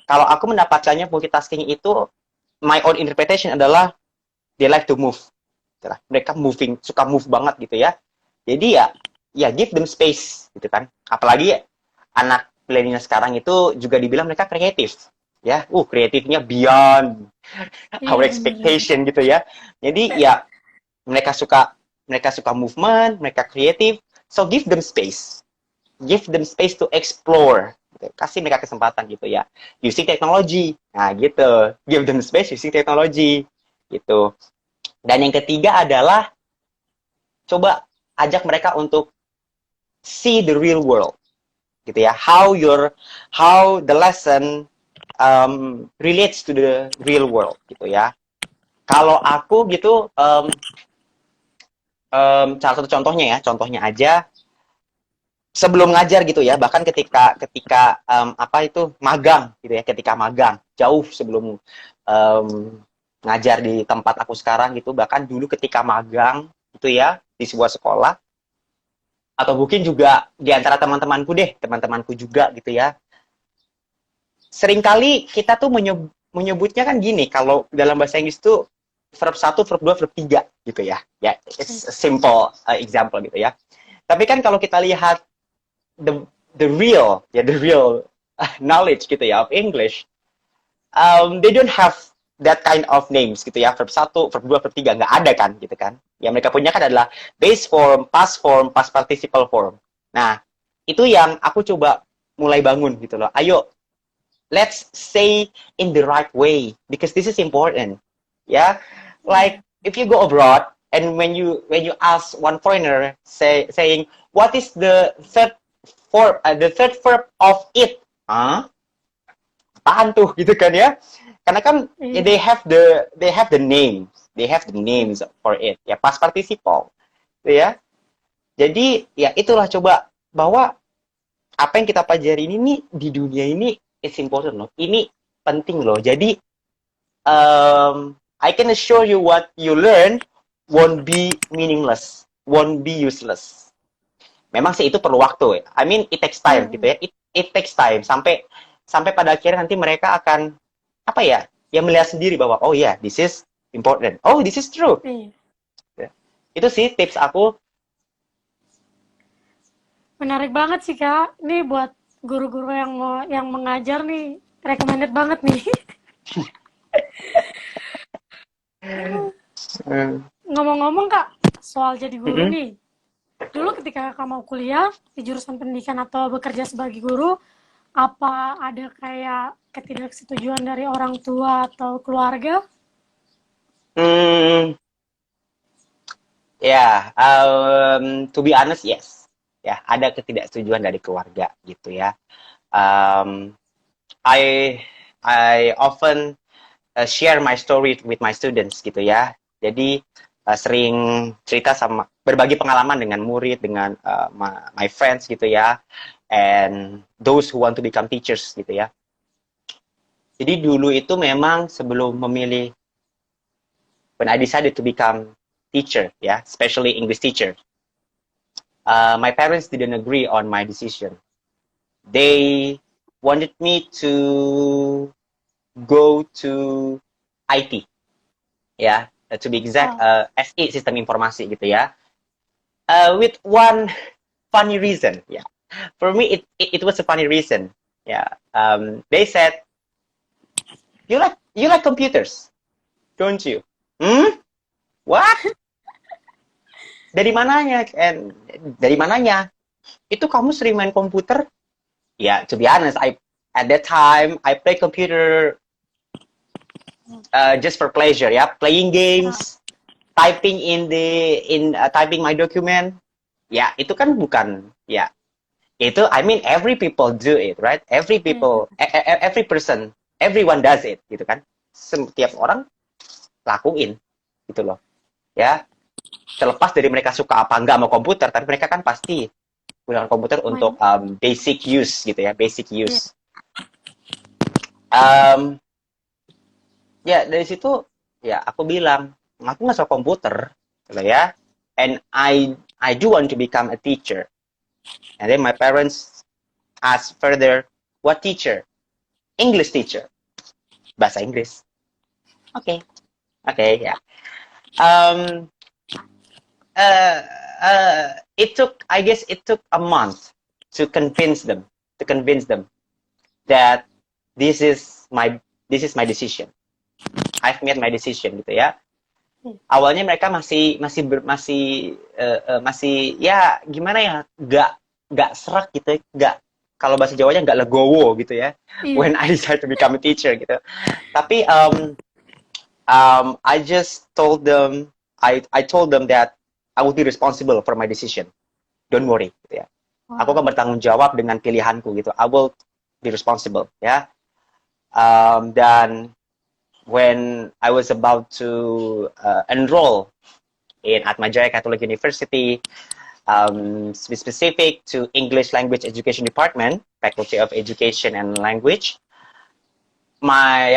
Speaker 2: Kalau aku mendapatkannya multitasking itu my own interpretation adalah they like to move. Mereka moving, suka move banget gitu ya. Jadi ya give them space gitu kan. Apalagi anak milenial sekarang itu juga dibilang mereka kreatif. Ya, kreatifnya beyond our
Speaker 1: iya benar.
Speaker 2: expectation gitu ya. Jadi ya mereka suka movement, mereka kreatif. So give them space. Give them space to explore. Kasih mereka kesempatan gitu ya. Using technology. Nah, gitu. Give them space using technology. Gitu. Dan yang ketiga adalah coba ajak mereka untuk see the real world. Gitu ya. How the lesson relates to the real world gitu ya. Kalau aku gitu salah satu contohnya aja sebelum ngajar gitu ya, bahkan ketika ketika apa itu magang gitu ya, ketika magang jauh sebelum ngajar di tempat aku sekarang gitu, bahkan dulu ketika magang gitu ya di sebuah sekolah atau mungkin juga di antara teman-temanku juga gitu ya. Seringkali kita tuh menyebutnya kan gini, kalau dalam bahasa Inggris tuh verb satu, verb 2, verb 3 gitu ya. Ya, it's a simple example gitu ya. Tapi kan kalau kita lihat the the real knowledge gitu ya of English, they don't have that kind of names gitu ya, verb satu, verb 2, verb 3 nggak ada kan gitu kan. Yang mereka punya kan adalah base form, past participle form. Nah, itu yang aku coba mulai bangun gitu loh. Ayo, let's say in the right way because this is important. Yeah, like
Speaker 1: Iya,
Speaker 2: if you go abroad and when you ask one foreigner saying what is the third verb of it, apaan tuh gitu kan ya? Karena kan ya,
Speaker 1: iya,
Speaker 2: they have the
Speaker 1: iya,
Speaker 2: names for it ya, past participle gitu ya. Jadi ya itulah coba bahwa apa yang kita pelajari ini nih di dunia ini it's important loh. Ini penting loh. Jadi I can assure you what you learn won't be meaningless, won't be useless. Memang sih itu perlu waktu. I mean, it takes time gitu
Speaker 1: Iya,
Speaker 2: ya. It takes time sampai sampai pada akhirnya nanti mereka akan apa ya? Ya melihat sendiri bahwa oh ya, yeah, this is important. Oh, this is true.
Speaker 1: iya.
Speaker 2: Ya. Itu sih tips aku.
Speaker 1: Menarik banget sih, Kak. Ini buat guru-guru yang mau yang mengajar nih, recommended banget nih.
Speaker 2: Hmm.
Speaker 1: Ngomong-ngomong, Kak, soal jadi guru
Speaker 2: Mm-mm.
Speaker 1: nih. Dulu ketika Kakak mau kuliah di jurusan pendidikan atau bekerja sebagai guru, apa ada kayak ketidaksetujuan dari orang tua atau keluarga?
Speaker 2: Hmm, ya, to be honest, yes. Ya, ada ketidaksetujuan dari keluarga gitu ya. Um, I I often share my story with my students gitu ya. Jadi sering cerita sama berbagi pengalaman dengan murid, dengan my friends gitu ya, and those who want to become teachers gitu ya. Jadi dulu itu memang sebelum memilih, when I decided to become teacher ya, especially English teacher, my parents didn't agree on my decision. They wanted me to go to IT ya, to be exact,
Speaker 1: Oh,
Speaker 2: SI, sistem informasi gitu ya, with one funny reason ya. For me it was a funny reason ya. They said you like computers, don't you? What? Dari mananya? And dari mananya? Itu kamu sering main komputer? Ya, to be honest, at that time I play computer just for pleasure ya, playing
Speaker 1: ah,
Speaker 2: games, typing my document. Ya, itu kan bukan ya. Itu I mean every people do it, right?
Speaker 1: iya,
Speaker 2: Every person, everyone does it gitu kan. Setiap orang lakuin gitu loh. Ya, terlepas dari mereka suka apa enggak sama komputer, tapi mereka kan pasti gunakan komputer untuk
Speaker 1: main,
Speaker 2: basic use gitu ya, basic
Speaker 1: iya,
Speaker 2: use. Um, ya dari situ ya aku bilang aku nggak suka komputer gitu ya, and I do want to become a teacher. And then my parents asked further, what teacher? English teacher, bahasa Inggris. Oke, oke ya. Um, uh, it took, I guess it took a month to convince them that this is my this is my decision. I've made my decision gitu ya.
Speaker 1: iya,
Speaker 2: Awalnya mereka masih ya gimana ya, nggak serak gitu, nggak, kalau bahasa Jawanya nggak legowo gitu ya.
Speaker 1: iya,
Speaker 2: When I decide to become a teacher gitu. Tapi I just told them, I told them that I would be responsible for my decision. Don't worry gitu ya. Aku
Speaker 1: wah,
Speaker 2: akan bertanggung jawab dengan pilihanku gitu. I will be responsible ya. Dan when I was about to enroll in Atmajaya Catholic University, to be specific to English Language Education Department, Faculty of Education and Language, my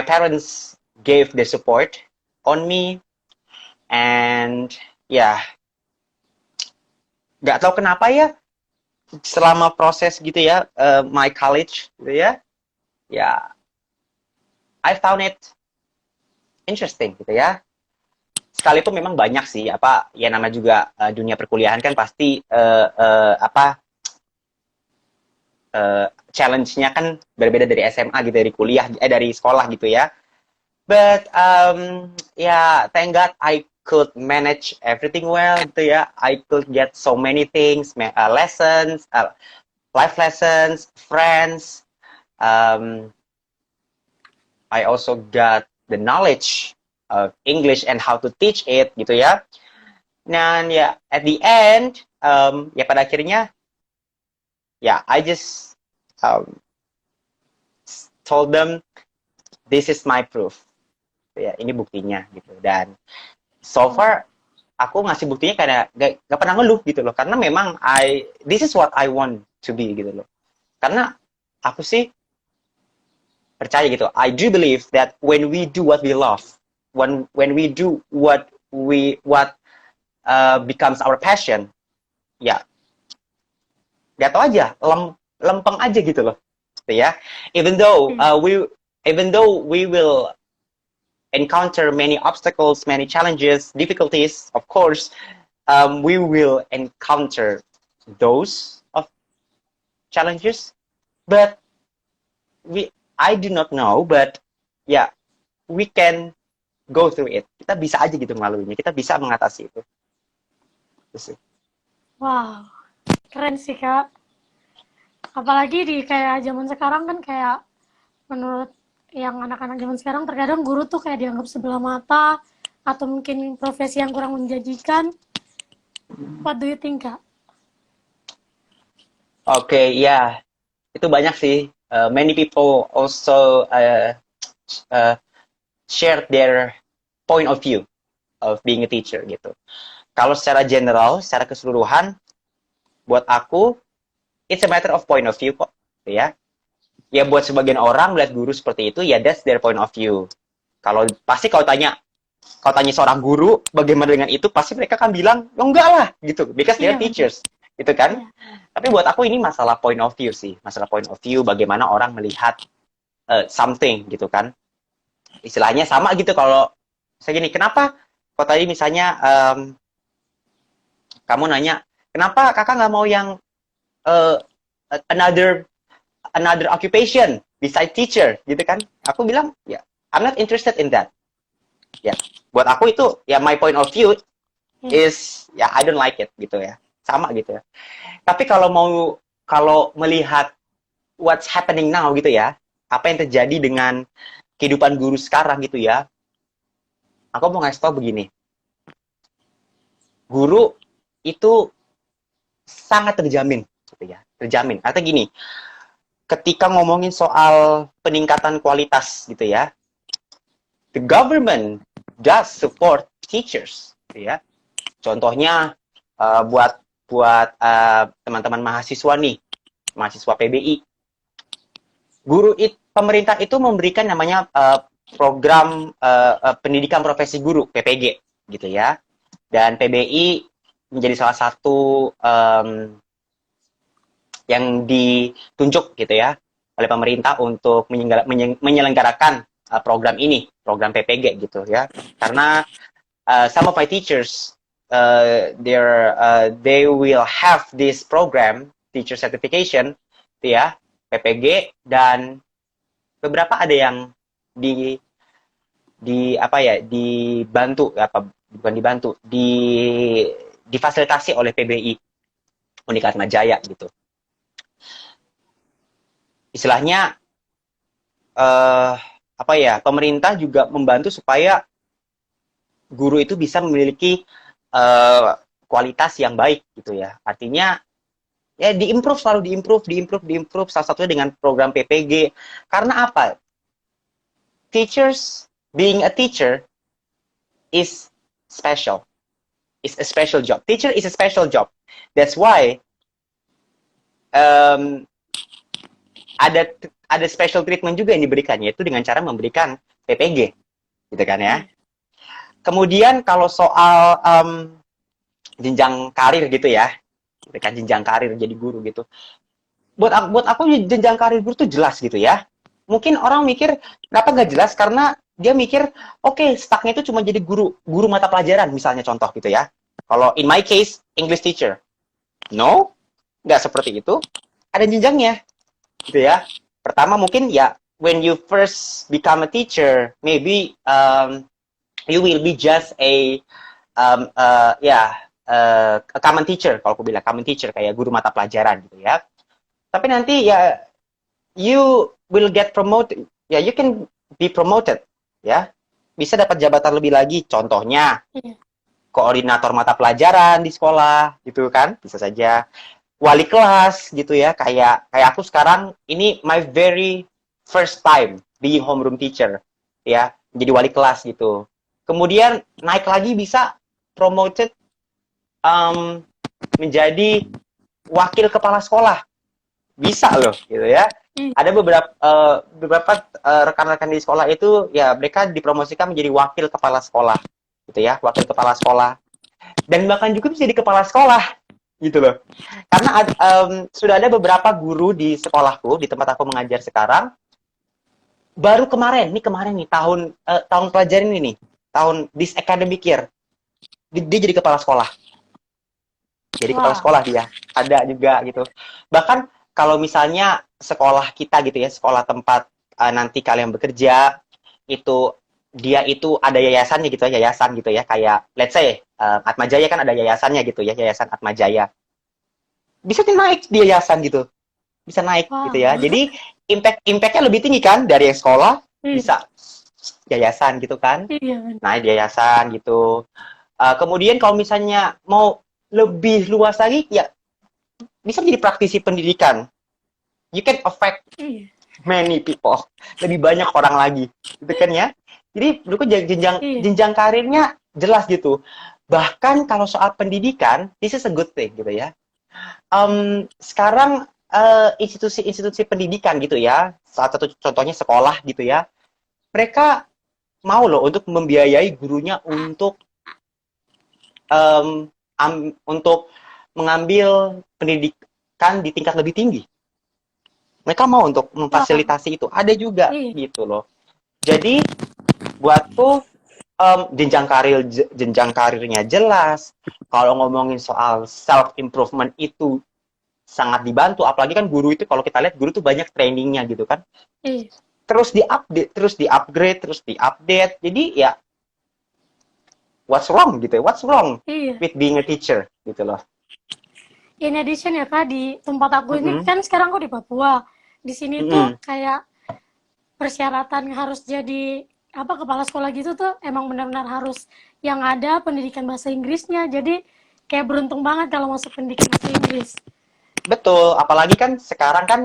Speaker 2: parents gave their support on me, and ya nggak tahu kenapa ya, selama proses gitu ya, my college gitu ya, ya I found it interesting gitu ya. Sekalipun memang banyak sih apa ya, nama juga dunia perkuliahan kan pasti apa challenge-nya kan berbeda dari SMA gitu, dari kuliah, dari sekolah gitu ya. But yeah, thank God I could manage everything well gitu ya. I could get so many things, lessons, life lessons, friends. Um, I also got the knowledge of English and how to teach it gitu ya. Dan ya at the end, ya pada akhirnya ya I just um, told them this is my proof. Ya, ini buktinya gitu. Dan so
Speaker 1: oh,
Speaker 2: far aku ngasih buktinya karena gak pernah ngeluh gitu loh, karena memang this is what I want to be gitu loh. Karena aku sih percaya gitu. I do believe that when we do what we love, when we do what becomes our passion, ya gak tau aja, lempeng aja gitu loh, gitu ya. Even though
Speaker 1: Iya.
Speaker 2: we will encounter many obstacles, many challenges, difficulties, of course, we will encounter those of challenges, but I do not know, but yeah, we can go through it. Kita bisa aja gitu melaluinya, kita bisa mengatasi itu. Itu sih.
Speaker 1: Wow, keren sih Kak. Apalagi di kayak zaman sekarang kan kayak menurut yang anak-anak zaman sekarang terkadang guru tuh kayak dianggap sebelah mata atau mungkin profesi yang kurang menjanjikan. What do you think, Kak?
Speaker 2: Oke, ya, itu banyak sih. Many people also uh, share their point of view of being a teacher gitu. Kalau secara general, secara keseluruhan, buat aku, it's a matter of point of view kok, gitu ya. Ya buat sebagian orang melihat guru seperti itu, ya that's their point of view. Kalau pasti kalau tanya seorang guru bagaimana dengan itu, pasti mereka akan bilang, oh enggak lah, gitu, because
Speaker 1: Iya,
Speaker 2: they're
Speaker 1: betul.
Speaker 2: teachers, gitu kan.
Speaker 1: Iya.
Speaker 2: Tapi buat aku ini masalah point of view sih, masalah point of view bagaimana orang melihat something gitu kan. Istilahnya sama gitu kalau saya gini, kenapa kalau tadi misalnya kamu nanya, kenapa kakak nggak mau yang uh, another another occupation beside teacher gitu kan? Aku bilang ya, I'm not interested in that. Ya, buat aku itu ya my point of view
Speaker 1: Iya.
Speaker 2: is ya I don't like it gitu ya, sama gitu ya. Tapi kalau melihat what's happening now gitu ya, apa yang terjadi dengan kehidupan guru sekarang gitu ya, aku mau ngasih tau begini, guru itu sangat terjamin gitu ya, terjamin. Artinya gini, ketika ngomongin soal peningkatan kualitas gitu ya, the government does support teachers gitu ya. Contohnya buat teman-teman mahasiswa nih, mahasiswa PBI, pemerintah itu memberikan namanya program pendidikan profesi guru PPG gitu ya, dan PBI menjadi salah satu yang ditunjuk gitu ya oleh pemerintah untuk menyelenggarakan program ini, program PPG gitu ya. Karena some of my teachers they will have this program teacher certification gitu ya, PPG, dan beberapa ada yang di apa ya, dibantu apa bukan dibantu, difasilitasi oleh PBI Unika Atma Jaya gitu. Istilahnya apa ya, pemerintah juga membantu supaya guru itu bisa memiliki kualitas yang baik gitu ya. Artinya ya diimprove, selalu diimprove, salah satunya dengan program PPG. Karena apa? Being a teacher is special. It's a special job. Teacher is a special job. That's why um, ada special treatment juga yang diberikan, yaitu dengan cara memberikan PPG, gitu kan ya. Kemudian kalau soal jenjang karir gitu ya, gitu kan, jenjang karir jadi guru gitu. Buat aku jenjang karir guru tuh jelas gitu ya. Mungkin orang mikir kenapa nggak jelas, karena dia mikir oke, stucknya itu cuma jadi guru mata pelajaran misalnya, contoh gitu ya. Kalau in my case English teacher, no, nggak seperti itu. Ada jenjangnya gitu ya. Pertama mungkin ya when you first become a teacher, maybe you will be just a common teacher, kalau aku bilang common teacher, kayak guru mata pelajaran gitu ya. Tapi nanti ya you will get promoted, ya you can be promoted ya, bisa dapat jabatan lebih lagi, contohnya
Speaker 1: Iya.
Speaker 2: koordinator mata pelajaran di sekolah gitu kan, bisa saja wali kelas gitu ya, kayak aku sekarang ini my very first time being homeroom teacher ya, jadi wali kelas gitu. Kemudian naik lagi bisa promoted menjadi wakil kepala sekolah, bisa loh gitu ya.
Speaker 1: Iya.
Speaker 2: Ada beberapa rekan-rekan di sekolah itu ya mereka dipromosikan menjadi wakil kepala sekolah gitu ya, wakil kepala sekolah, dan bahkan juga bisa jadi kepala sekolah gitu loh. Karena sudah ada beberapa guru di sekolahku, di tempat aku mengajar sekarang, baru kemarin nih tahun pelajaran ini nih, tahun this academic year, dia jadi kepala sekolah. Jadi kepala
Speaker 1: Wow.
Speaker 2: sekolah dia. Ada juga gitu. Bahkan kalau misalnya sekolah kita gitu ya, sekolah tempat nanti kalian bekerja, itu dia itu ada yayasannya gitu ya, yayasan gitu ya, kayak let's say Atma Jaya kan ada yayasannya gitu ya, yayasan Atma Jaya. Bisa naik di yayasan gitu. Bisa naik gitu ya.
Speaker 1: Wow.
Speaker 2: Jadi impactnya lebih tinggi kan dari yang sekolah
Speaker 1: Iya.
Speaker 2: bisa yayasan gitu kan.
Speaker 1: Iya, benar.
Speaker 2: Naik di yayasan gitu. Kemudian kalau misalnya mau lebih luas lagi ya bisa menjadi praktisi pendidikan. You can affect
Speaker 1: Iya.
Speaker 2: many people, lebih banyak orang lagi, gitu kan ya. Jadi menurutku jenjang
Speaker 1: Iya.
Speaker 2: jenjang karirnya jelas gitu. Bahkan kalau soal pendidikan, this is a good thing gitu ya. Sekarang institusi-institusi pendidikan gitu ya, salah satu contohnya sekolah gitu ya, mereka mau loh untuk membiayai gurunya untuk mengambil pendidikan di tingkat lebih tinggi. Mereka mau untuk
Speaker 1: Wow.
Speaker 2: memfasilitasi itu. Ada juga
Speaker 1: Iya.
Speaker 2: gitu loh. Jadi buatku jenjang karirnya jelas. Kalau ngomongin soal self improvement itu sangat dibantu. Apalagi kan guru itu kalau kita lihat guru tuh banyak trainingnya gitu kan.
Speaker 1: Iya.
Speaker 2: Terus diupdate, terus diupgrade, terus diupdate. Jadi ya what's wrong gitu ya? What's wrong
Speaker 1: Iya.
Speaker 2: with being a teacher gitu loh.
Speaker 1: In addition ya Kak, di tempat aku ini
Speaker 2: Mm-mm.
Speaker 1: kan sekarang aku di Papua. Di sini tuh
Speaker 2: Mm-mm.
Speaker 1: kayak persyaratan harus jadi apa kepala sekolah gitu tuh emang benar-benar harus yang ada pendidikan bahasa Inggrisnya. Jadi kayak beruntung banget kalau masuk pendidikan bahasa Inggris.
Speaker 2: Betul, apalagi kan sekarang kan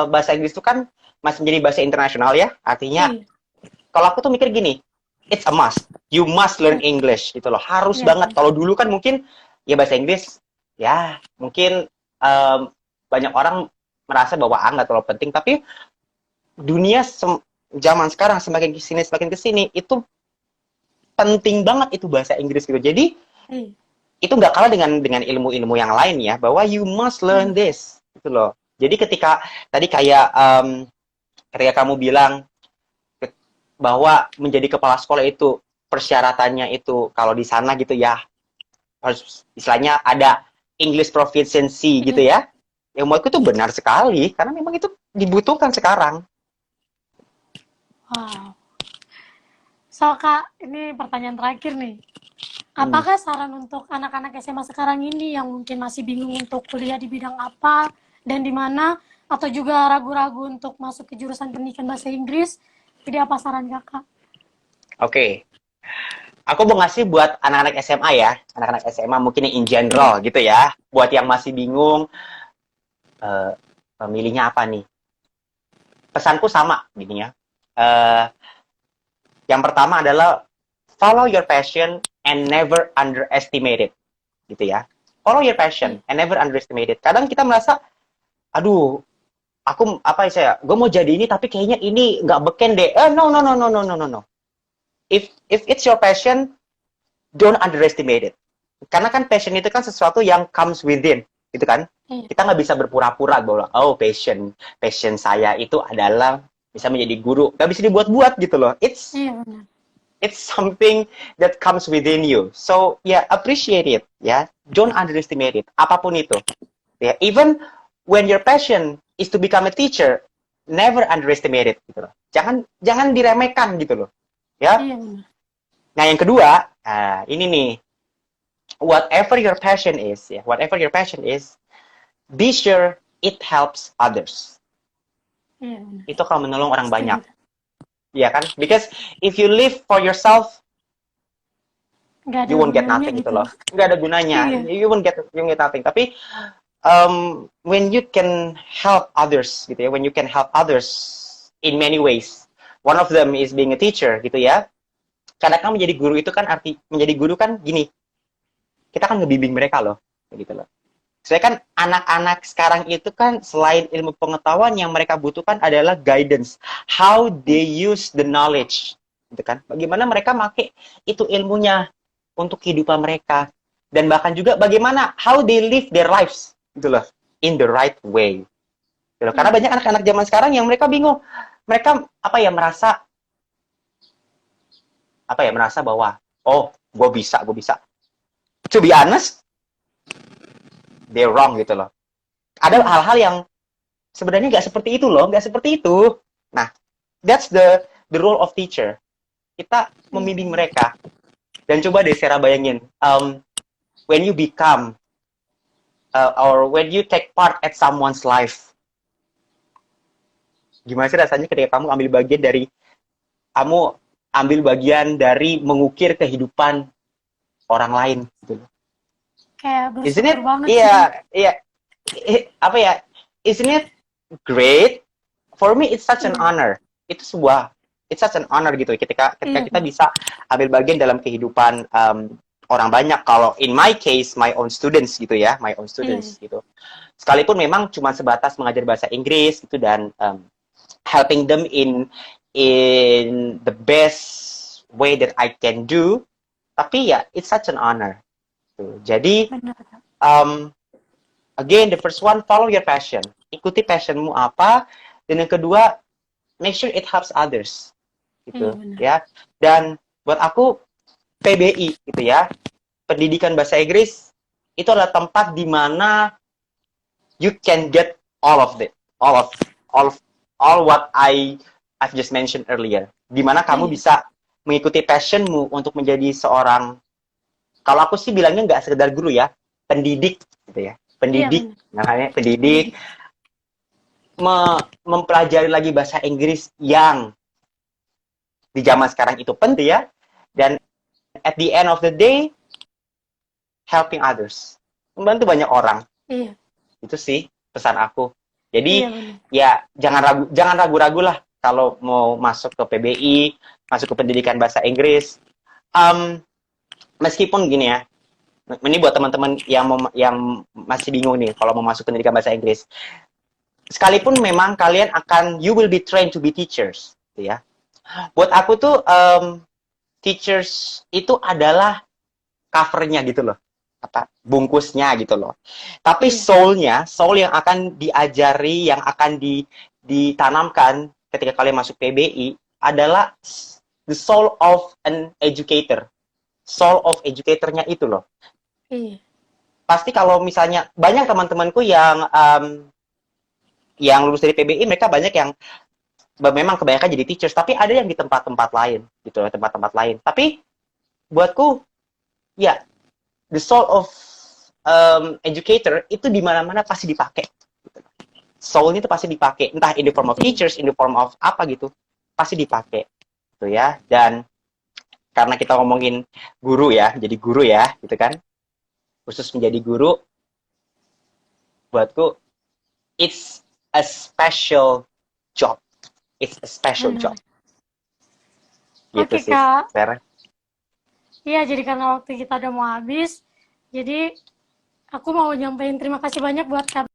Speaker 2: bahasa Inggris itu kan masih menjadi bahasa internasional ya. Artinya
Speaker 1: Iya.
Speaker 2: kalau aku tuh mikir gini, it's a must. You must learn
Speaker 1: Iya.
Speaker 2: English gitu loh. Harus
Speaker 1: Iya.
Speaker 2: banget. Kalau dulu kan mungkin ya bahasa Inggris ya mungkin banyak orang merasa bahwa nggak terlalu penting. Tapi dunia zaman sekarang semakin kesini itu penting banget itu bahasa Inggris gitu. Jadi
Speaker 1: Iya.
Speaker 2: itu nggak kalah dengan ilmu-ilmu yang lain ya, bahwa you must learn
Speaker 1: Iya.
Speaker 2: this gitu loh. Jadi ketika tadi kayak ketika kamu bilang bahwa menjadi kepala sekolah itu persyaratannya itu kalau di sana gitu ya harus istilahnya ada English proficiency gitu
Speaker 1: Iya.
Speaker 2: ya. Yang menurutku itu benar sekali karena memang itu dibutuhkan sekarang.
Speaker 1: Wow. So Kak, ini pertanyaan terakhir nih.
Speaker 2: Hmm.
Speaker 1: Apakah saran untuk anak-anak SMA sekarang ini yang mungkin masih bingung untuk kuliah di bidang apa dan di mana, atau juga ragu-ragu untuk masuk ke jurusan pendidikan bahasa Inggris, jadi apa saran Kakak?
Speaker 2: Oke. Aku mau ngasih buat anak-anak SMA ya, anak-anak SMA mungkin yang in
Speaker 1: Iya.
Speaker 2: general gitu ya. Buat yang masih bingung milihnya apa nih? Pesanku sama gini ya. Eh, yang pertama adalah follow your passion and never underestimate it, gitu ya. Follow your passion and never underestimate it. Kadang kita merasa, aduh, aku apa ya, gue mau jadi ini tapi kayaknya ini nggak beken deh. No no no no no no no no. If it's your passion, don't underestimate it. Karena kan passion itu kan sesuatu yang comes within, gitu kan?
Speaker 1: Iya.
Speaker 2: Kita nggak bisa berpura-pura bahwa oh passion saya itu adalah bisa menjadi guru. Nggak bisa dibuat-buat gitu loh.
Speaker 1: Iya, benar.
Speaker 2: It's something that comes within you. So yeah, appreciate it. Ya, don't underestimate it. Apapun itu. Ya, even when your passion is to become a teacher, never underestimate it. Gitu loh. Jangan diremehkan gitu loh. Ya.
Speaker 1: Iya, benar.
Speaker 2: Nah yang kedua, ini nih, whatever your passion is, be sure it helps others.
Speaker 1: Iya, benar.
Speaker 2: Itu kalau menolong orang
Speaker 1: Setuju.
Speaker 2: banyak. Ya kan? Because if you live for yourself,
Speaker 1: Nggak ada
Speaker 2: you won't get
Speaker 1: gunanya
Speaker 2: nothing gitu
Speaker 1: gitu.
Speaker 2: loh. Nggak ada gunanya.
Speaker 1: Iya.
Speaker 2: You won't get nothing. Tapi when you can help others gitu ya, when you can help others in many ways, one of them is being a teacher gitu ya. Karena kan menjadi guru itu kan menjadi guru kan gini, kita kan ngebimbing mereka loh, gitu loh. Saya kan anak-anak sekarang itu kan selain ilmu pengetahuan yang mereka butuhkan adalah guidance, how they use the knowledge, gitu kan? Bagaimana mereka make itu ilmunya untuk kehidupan mereka, dan bahkan juga bagaimana how they live their lives, gitu loh, in the right way. Gitu loh. Karena banyak anak-anak zaman sekarang yang mereka bingung, mereka merasa bahwa oh gue bisa. To be honest, they're wrong gitu loh. Ada hal-hal yang sebenarnya nggak seperti itu loh, nggak seperti itu. Nah, that's the role of teacher. Kita membimbing mereka. Dan coba deh Sarah bayangin, when you become or when you take part at someone's life, gimana sih rasanya ketika kamu ambil bagian dari mengukir kehidupan orang lain gitu.
Speaker 1: Kayak
Speaker 2: Isn't
Speaker 1: bersyukur
Speaker 2: it?
Speaker 1: banget sih.
Speaker 2: Iya, apa ya? Isn't it great? For me, it's such an honor. It's such an honor gitu. Ketika kita bisa ambil bagian dalam kehidupan orang banyak. Kalau in my case, my own students gitu ya, gitu. Sekalipun memang cuma sebatas mengajar bahasa Inggris gitu dan helping them in the best way that I can do. Tapi ya, it's such an honor. Jadi, again, the first one, follow your passion. Ikuti passionmu apa. Dan yang kedua, make sure it helps others. Gitu, ya. Dan buat aku, PBI, gitu ya. Pendidikan Bahasa Inggris, itu adalah tempat di mana you can get all of it. All what I've just mentioned earlier. Di mana kamu bisa mengikuti passionmu untuk menjadi seorang, kalau aku sih bilangnya nggak sekedar guru ya, pendidik gitu ya. Pendidik, namanya pendidik, mempelajari lagi bahasa Inggris yang di zaman sekarang itu penting ya, dan at the end of the day, helping others, membantu banyak orang. Itu sih pesan aku. Jadi ya jangan ragu-ragu lah kalau mau masuk ke PBI, masuk ke pendidikan bahasa Inggris. Meskipun gini ya, ini buat teman-teman yang masih bingung nih kalau mau masuk pendidikan bahasa Inggris. Sekalipun memang kalian you will be trained to be teachers, gitu ya. Buat aku tuh teachers itu adalah covernya gitu loh, bungkusnya gitu loh. Tapi soul yang akan diajari, yang akan ditanamkan ketika kalian masuk PBI adalah the soul of an educator. Soul of educatornya itu loh. Pasti kalau misalnya banyak teman-temanku yang lulus dari PBI, mereka banyak yang memang kebanyakan jadi teachers, tapi ada yang di tempat-tempat lain gitu, tempat-tempat lain. Tapi buatku ya, the soul of educator itu di mana-mana pasti dipakai. Soul itu pasti dipakai, entah in the form of teachers, in the form of apa gitu, pasti dipakai gitu ya. Dan karena kita ngomongin guru ya, jadi guru ya gitu kan, khusus menjadi guru, buatku it's a special job. It's a special job. Gitu sih,
Speaker 1: Kak.
Speaker 2: Sarah.
Speaker 1: Iya, jadi karena waktu kita udah mau habis, jadi aku mau nyampaikan terima kasih banyak buat Kak